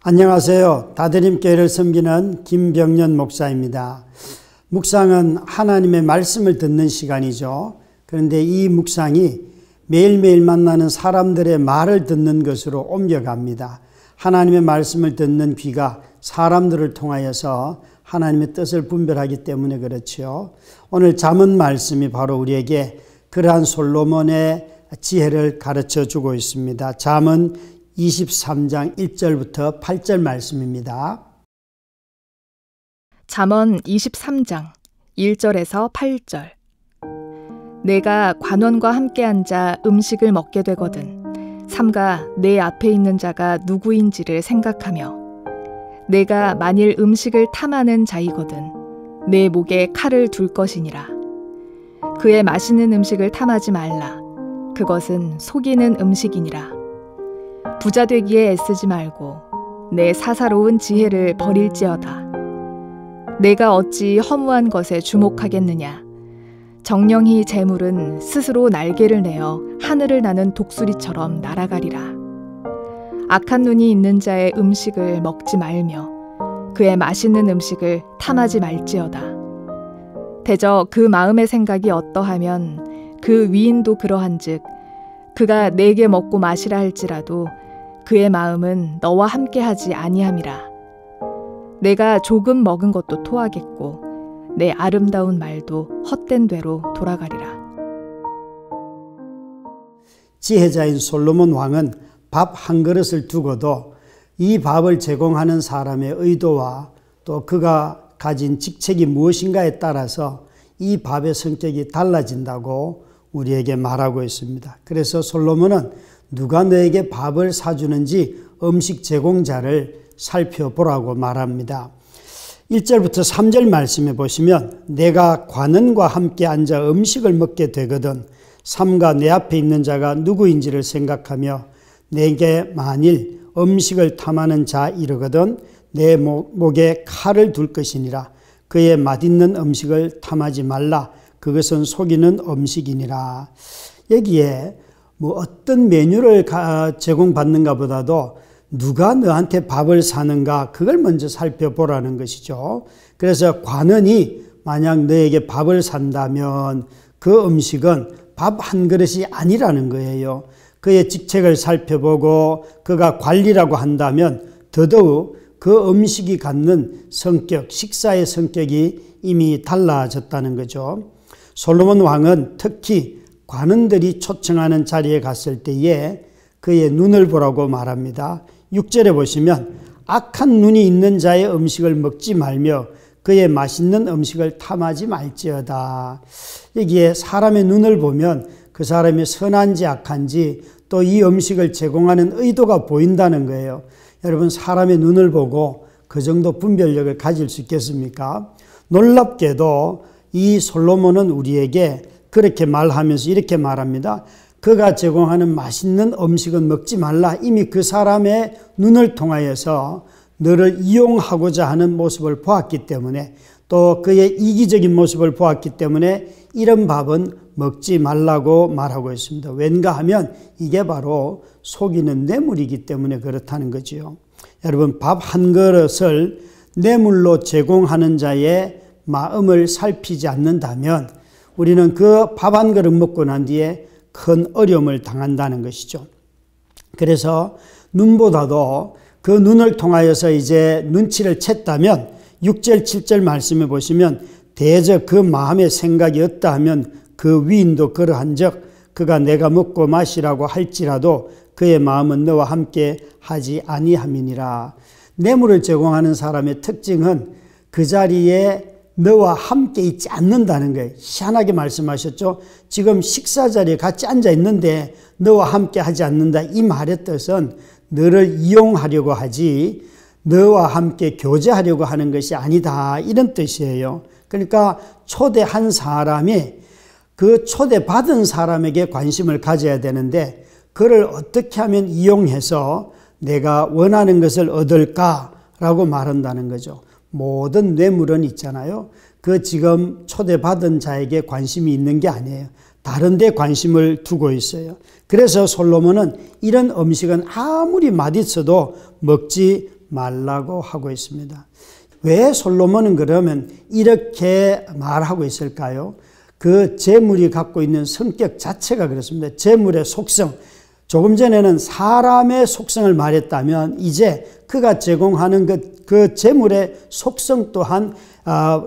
안녕하세요. 다드림교회를 섬기는 김병년 목사입니다. 묵상은 하나님의 말씀을 듣는 시간이죠. 그런데 이 묵상이 매일매일 만나는 사람들의 말을 듣는 것으로 옮겨갑니다. 하나님의 말씀을 듣는 귀가 사람들을 통하여서 하나님의 뜻을 분별하기 때문에 그렇지요. 오늘 잠언 말씀이 바로 우리에게 그러한 솔로몬의 지혜를 가르쳐 주고 있습니다. 잠언 23장 1절부터 8절 말씀입니다. 잠언 23장 1절에서 8절. 내가 관원과 함께 앉아 음식을 먹게 되거든 삼가 내 앞에 있는 자가 누구인지를 생각하며 내가 만일 음식을 탐하는 자이거든 내 목에 칼을 둘 것이니라. 그의 맛있는 음식을 탐하지 말라. 그것은 속이는 음식이니라. 부자 되기에 애쓰지 말고 내 사사로운 지혜를 버릴지어다. 내가 어찌 허무한 것에 주목하겠느냐. 정령히 재물은 스스로 날개를 내어 하늘을 나는 독수리처럼 날아가리라. 악한 눈이 있는 자의 음식을 먹지 말며 그의 맛있는 음식을 탐하지 말지어다. 대저 그 마음의 생각이 어떠하면 그 위인도 그러한즉 그가 내게 먹고 마시라 할지라도 그의 마음은 너와 함께하지 아니함이라. 내가 조금 먹은 것도 토하겠고 내 아름다운 말도 헛된 되로 돌아가리라. 지혜자인 솔로몬 왕은 밥 한 그릇을 두고도 이 밥을 제공하는 사람의 의도와 또 그가 가진 직책이 무엇인가에 따라서 이 밥의 성격이 달라진다고 우리에게 말하고 있습니다. 그래서 솔로몬은 누가 너에게 밥을 사주는지 음식 제공자를 살펴보라고 말합니다. 1절부터 3절 말씀에 보시면 내가 관원과 함께 앉아 음식을 먹게 되거든 삼가 내 앞에 있는 자가 누구인지를 생각하며 내게 만일 음식을 탐하는 자 이르거든 내 목에 칼을 둘 것이니라. 그의 맛있는 음식을 탐하지 말라. 그것은 속이는 음식이니라. 여기에 어떤 메뉴를 제공받는가 보다도 누가 너한테 밥을 사는가 그걸 먼저 살펴보라는 것이죠. 그래서 관원이 만약 너에게 밥을 산다면 그 음식은 밥 한 그릇이 아니라는 거예요. 그의 직책을 살펴보고 그가 관리라고 한다면 더더욱 그 음식이 갖는 성격, 식사의 성격이 이미 달라졌다는 거죠. 솔로몬 왕은 특히 관원들이 초청하는 자리에 갔을 때에 그의 눈을 보라고 말합니다. 6절에 보시면 악한 눈이 있는 자의 음식을 먹지 말며 그의 맛있는 음식을 탐하지 말지어다. 여기에 사람의 눈을 보면 그 사람이 선한지 악한지 또 이 음식을 제공하는 의도가 보인다는 거예요. 여러분 사람의 눈을 보고 그 정도 분별력을 가질 수 있겠습니까? 놀랍게도 이 솔로몬은 우리에게 그렇게 말하면서 이렇게 말합니다. 그가 제공하는 맛있는 음식은 먹지 말라. 이미 그 사람의 눈을 통하여서 너를 이용하고자 하는 모습을 보았기 때문에 또 그의 이기적인 모습을 보았기 때문에 이런 밥은 먹지 말라고 말하고 있습니다. 왠가 하면 이게 바로 속이는 뇌물이기 때문에 그렇다는 거지요. 여러분 밥 한 그릇을 뇌물로 제공하는 자의 마음을 살피지 않는다면 우리는 그 밥 한 그릇 먹고 난 뒤에 큰 어려움을 당한다는 것이죠. 그래서 눈보다도 그 눈을 통하여서 이제 눈치를 챘다면 6절 7절 말씀해 보시면 대저 그 마음의 생각이 없다 하면 그 위인도 그러한즉 그가 내가 먹고 마시라고 할지라도 그의 마음은 너와 함께 하지 아니함이니라. 뇌물을 제공하는 사람의 특징은 그 자리에 너와 함께 있지 않는다는 거예요. 희한하게 말씀하셨죠. 지금 식사 자리에 같이 앉아 있는데 너와 함께 하지 않는다. 이 말의 뜻은 너를 이용하려고 하지 너와 함께 교제하려고 하는 것이 아니다. 이런 뜻이에요. 그러니까 초대한 사람이 그 초대받은 사람에게 관심을 가져야 되는데 그를 어떻게 하면 이용해서 내가 원하는 것을 얻을까라고 말한다는 거죠. 모든 뇌물은 있잖아요. 그 지금 초대받은 자에게 관심이 있는 게 아니에요. 다른 데 관심을 두고 있어요. 그래서 솔로몬은 이런 음식은 아무리 맛있어도 먹지 말라고 하고 있습니다. 왜 솔로몬은 그러면 이렇게 말하고 있을까요? 그 재물이 갖고 있는 성격 자체가 그렇습니다. 재물의 속성, 조금 전에는 사람의 속성을 말했다면 이제 그가 제공하는 그 재물의 속성 또한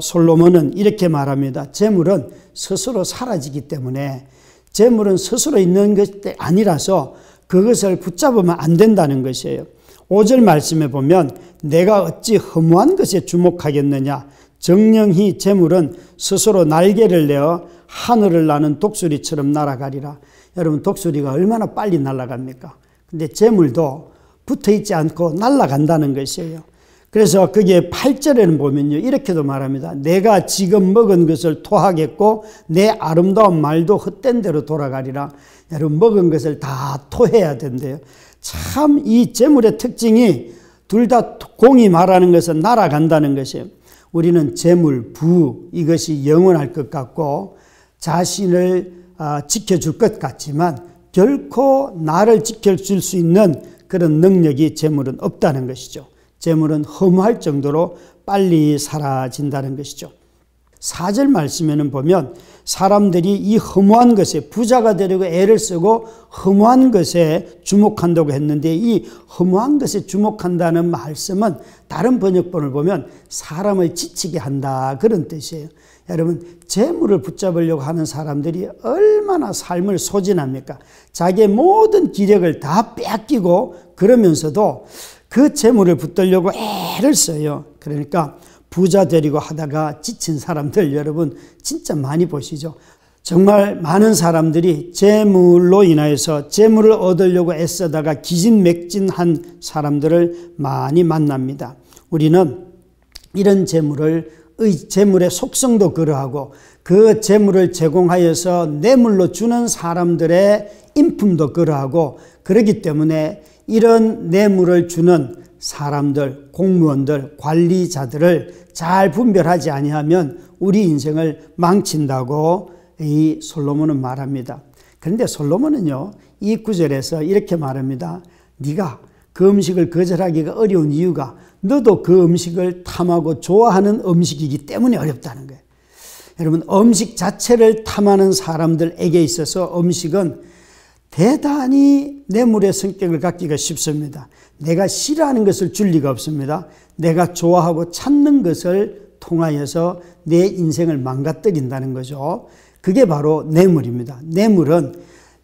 솔로몬은 이렇게 말합니다. 재물은 스스로 사라지기 때문에 재물은 스스로 있는 것이 아니라서 그것을 붙잡으면 안 된다는 것이에요. 5절 말씀에 보면 내가 어찌 허무한 것에 주목하겠느냐. 정령히 재물은 스스로 날개를 내어 하늘을 나는 독수리처럼 날아가리라. 여러분, 독수리가 얼마나 빨리 날아갑니까? 근데 재물도 붙어있지 않고 날아간다는 것이에요. 그래서 거기에 8절에는 보면요, 이렇게도 말합니다. 내가 지금 먹은 것을 토하겠고 내 아름다운 말도 헛된 대로 돌아가리라. 여러분, 먹은 것을 다 토해야 된대요. 참 이 재물의 특징이 둘 다 공이 말하는 것은 날아간다는 것이에요. 우리는 재물, 부 이것이 영원할 것 같고 자신을 지켜줄 것 같지만 결코 나를 지켜줄 수 있는 그런 능력이 재물은 없다는 것이죠. 재물은 허무할 정도로 빨리 사라진다는 것이죠. 4절 말씀에는 보면 사람들이 이 허무한 것에 부자가 되려고 애를 쓰고 허무한 것에 주목한다고 했는데 이 허무한 것에 주목한다는 말씀은 다른 번역본을 보면 사람을 지치게 한다 그런 뜻이에요. 여러분, 재물을 붙잡으려고 하는 사람들이 얼마나 삶을 소진합니까? 자기의 모든 기력을 다 빼앗기고 그러면서도 그 재물을 붙들려고 애를 써요. 그러니까 부자 되려고 하다가 지친 사람들 여러분 진짜 많이 보시죠. 정말 많은 사람들이 재물로 인하여서 재물을 얻으려고 애쓰다가 기진맥진한 사람들을 많이 만납니다. 우리는 이런 재물의 속성도 그러하고 그 재물을 제공하여서 뇌물로 주는 사람들의 인품도 그러하고 그렇기 때문에 이런 뇌물을 주는 사람들, 공무원들, 관리자들을 잘 분별하지 아니하면 우리 인생을 망친다고 이 솔로몬은 말합니다. 그런데 솔로몬은요, 이 구절에서 이렇게 말합니다. 네가 그 음식을 거절하기가 어려운 이유가 너도 그 음식을 탐하고 좋아하는 음식이기 때문에 어렵다는 거예요. 여러분, 음식 자체를 탐하는 사람들에게 있어서 음식은 대단히 뇌물의 성격을 갖기가 쉽습니다. 내가 싫어하는 것을 줄 리가 없습니다. 내가 좋아하고 찾는 것을 통하여서 내 인생을 망가뜨린다는 거죠. 그게 바로 뇌물입니다. 뇌물은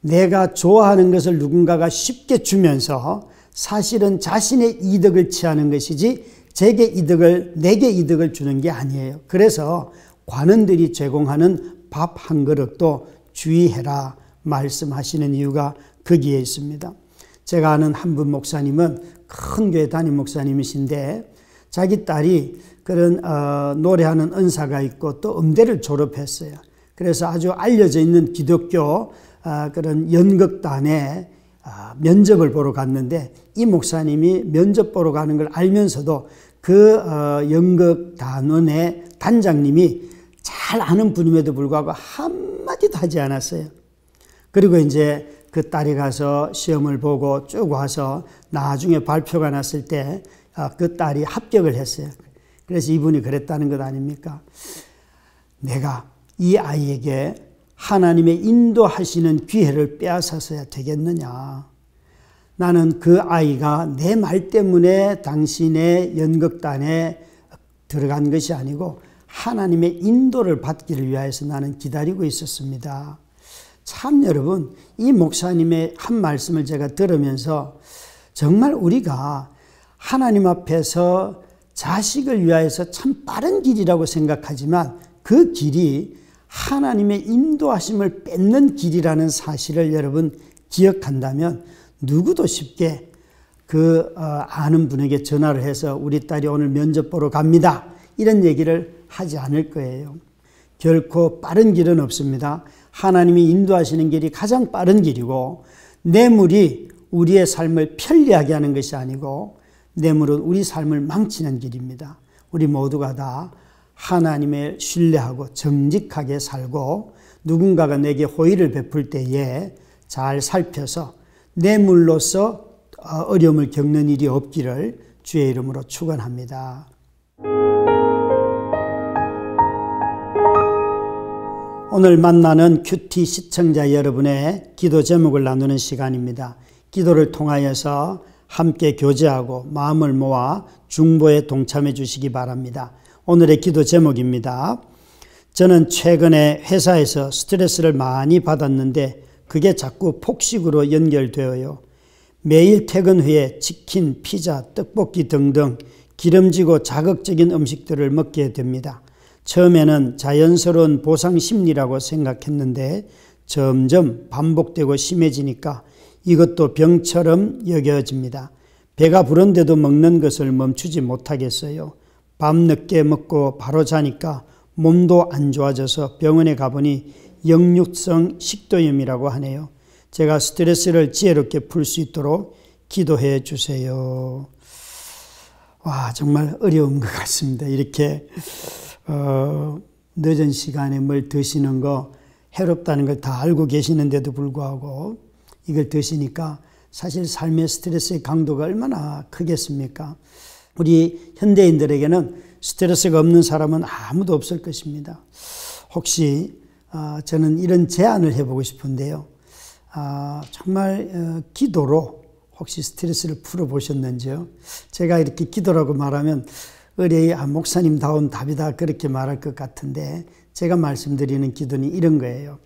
내가 좋아하는 것을 누군가가 쉽게 주면서 사실은 자신의 이득을 취하는 것이지 내게 이득을 주는 게 아니에요. 그래서 관원들이 제공하는 밥 한 그릇도 주의해라 말씀하시는 이유가 거기에 있습니다. 제가 아는 한 분 목사님은 큰 교회 담임 목사님이신데 자기 딸이 그런 노래하는 은사가 있고 또 음대를 졸업했어요. 그래서 아주 알려져 있는 기독교 그런 연극단에 면접을 보러 갔는데 이 목사님이 면접 보러 가는 걸 알면서도 그 연극단원의 단장님이 잘 아는 분임에도 불구하고 한마디도 하지 않았어요. 그리고 이제 그 딸이 가서 시험을 보고 쭉 와서 나중에 발표가 났을 때 그 딸이 합격을 했어요. 그래서 이분이 그랬다는 것 아닙니까? 내가 이 아이에게 하나님의 인도하시는 기회를 빼앗아서야 되겠느냐. 나는 그 아이가 내 말 때문에 당신의 연극단에 들어간 것이 아니고 하나님의 인도를 받기를 위하여서 나는 기다리고 있었습니다. 참 여러분, 이 목사님의 한 말씀을 제가 들으면서 정말 우리가 하나님 앞에서 자식을 위하여서 참 빠른 길이라고 생각하지만 그 길이 하나님의 인도하심을 뺏는 길이라는 사실을 여러분 기억한다면 누구도 쉽게 그 아는 분에게 전화를 해서 우리 딸이 오늘 면접 보러 갑니다 이런 얘기를 하지 않을 거예요. 결코 빠른 길은 없습니다. 하나님이 인도하시는 길이 가장 빠른 길이고 뇌물이 우리의 삶을 편리하게 하는 것이 아니고 뇌물은 우리 삶을 망치는 길입니다. 우리 모두가 다 하나님을 신뢰하고 정직하게 살고 누군가가 내게 호의를 베풀 때에 잘 살펴서 뇌물로서 어려움을 겪는 일이 없기를 주의 이름으로 축원합니다. 오늘 만나는 큐티 시청자 여러분의 기도 제목을 나누는 시간입니다. 기도를 통하여서 함께 교제하고 마음을 모아 중보에 동참해 주시기 바랍니다. 오늘의 기도 제목입니다. 저는 최근에 회사에서 스트레스를 많이 받았는데 그게 자꾸 폭식으로 연결되어요. 매일 퇴근 후에 치킨, 피자, 떡볶이 등등 기름지고 자극적인 음식들을 먹게 됩니다. 처음에는 자연스러운 보상 심리라고 생각했는데 점점 반복되고 심해지니까 이것도 병처럼 여겨집니다. 배가 부른데도 먹는 것을 멈추지 못하겠어요. 밤늦게 먹고 바로 자니까 몸도 안 좋아져서 병원에 가보니 역류성 식도염이라고 하네요. 제가 스트레스를 지혜롭게 풀 수 있도록 기도해 주세요. 와, 정말 어려운 것 같습니다. 이렇게 늦은 시간에 뭘 드시는 거 해롭다는 걸 다 알고 계시는데도 불구하고 이걸 드시니까 사실 삶의 스트레스의 강도가 얼마나 크겠습니까? 우리 현대인들에게는 스트레스가 없는 사람은 아무도 없을 것입니다. 혹시 저는 이런 제안을 해보고 싶은데요. 정말 기도로 혹시 스트레스를 풀어보셨는지요? 제가 이렇게 기도라고 말하면 의뢰의 목사님다운 답이다 그렇게 말할 것 같은데 제가 말씀드리는 기도는 이런 거예요.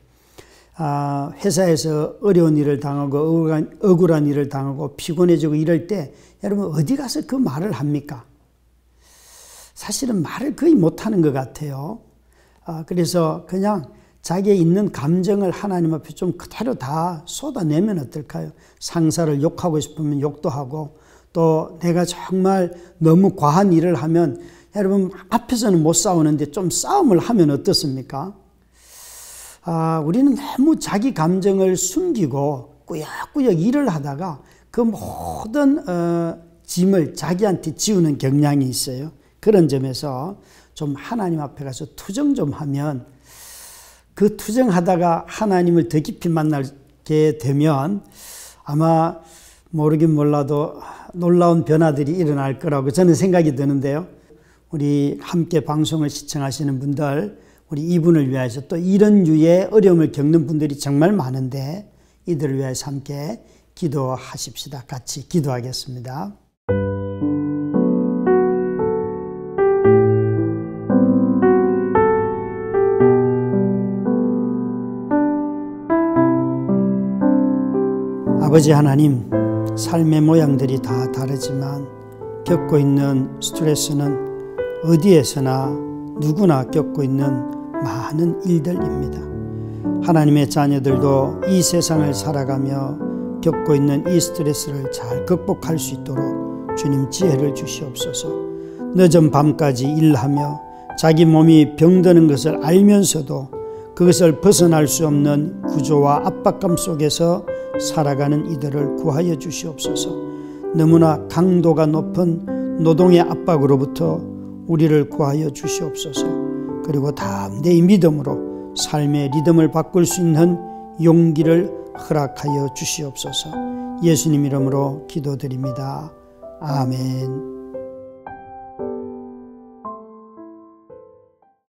회사에서 어려운 일을 당하고 억울한 일을 당하고 피곤해지고 이럴 때 여러분 어디 가서 그 말을 합니까? 사실은 말을 거의 못하는 것 같아요. 그래서 그냥 자기의 있는 감정을 하나님 앞에 좀 그대로 다 쏟아내면 어떨까요? 상사를 욕하고 싶으면 욕도 하고 또 내가 정말 너무 과한 일을 하면 여러분 앞에서는 못 싸우는데 좀 싸움을 하면 어떻습니까? 우리는 너무 자기 감정을 숨기고 꾸역꾸역 일을 하다가 그 모든 짐을 자기한테 지우는 경향이 있어요. 그런 점에서 좀 하나님 앞에 가서 투정 좀 하면 그 투정하다가 하나님을 더 깊이 만나게 되면 아마 모르긴 몰라도 놀라운 변화들이 일어날 거라고 저는 생각이 드는데요. 우리 함께 방송을 시청하시는 분들, 우리 이분을 위해서 또 이런 유의 어려움을 겪는 분들이 정말 많은데 이들을 위해서 함께 기도하십시다. 같이 기도하겠습니다. 아버지 하나님, 삶의 모양들이 다 다르지만 겪고 있는 스트레스는 어디에서나 누구나 겪고 있는 많은 일들입니다. 하나님의 자녀들도 이 세상을 살아가며 겪고 있는 이 스트레스를 잘 극복할 수 있도록 주님 지혜를 주시옵소서. 늦은 밤까지 일하며 자기 몸이 병드는 것을 알면서도 그것을 벗어날 수 없는 구조와 압박감 속에서 살아가는 이들을 구하여 주시옵소서. 너무나 강도가 높은 노동의 압박으로부터 우리를 구하여 주시옵소서. 그리고 담대히 믿음으로 삶의 리듬을 바꿀 수 있는 용기를 허락하여 주시옵소서. 예수님 이름으로 기도드립니다. 아멘.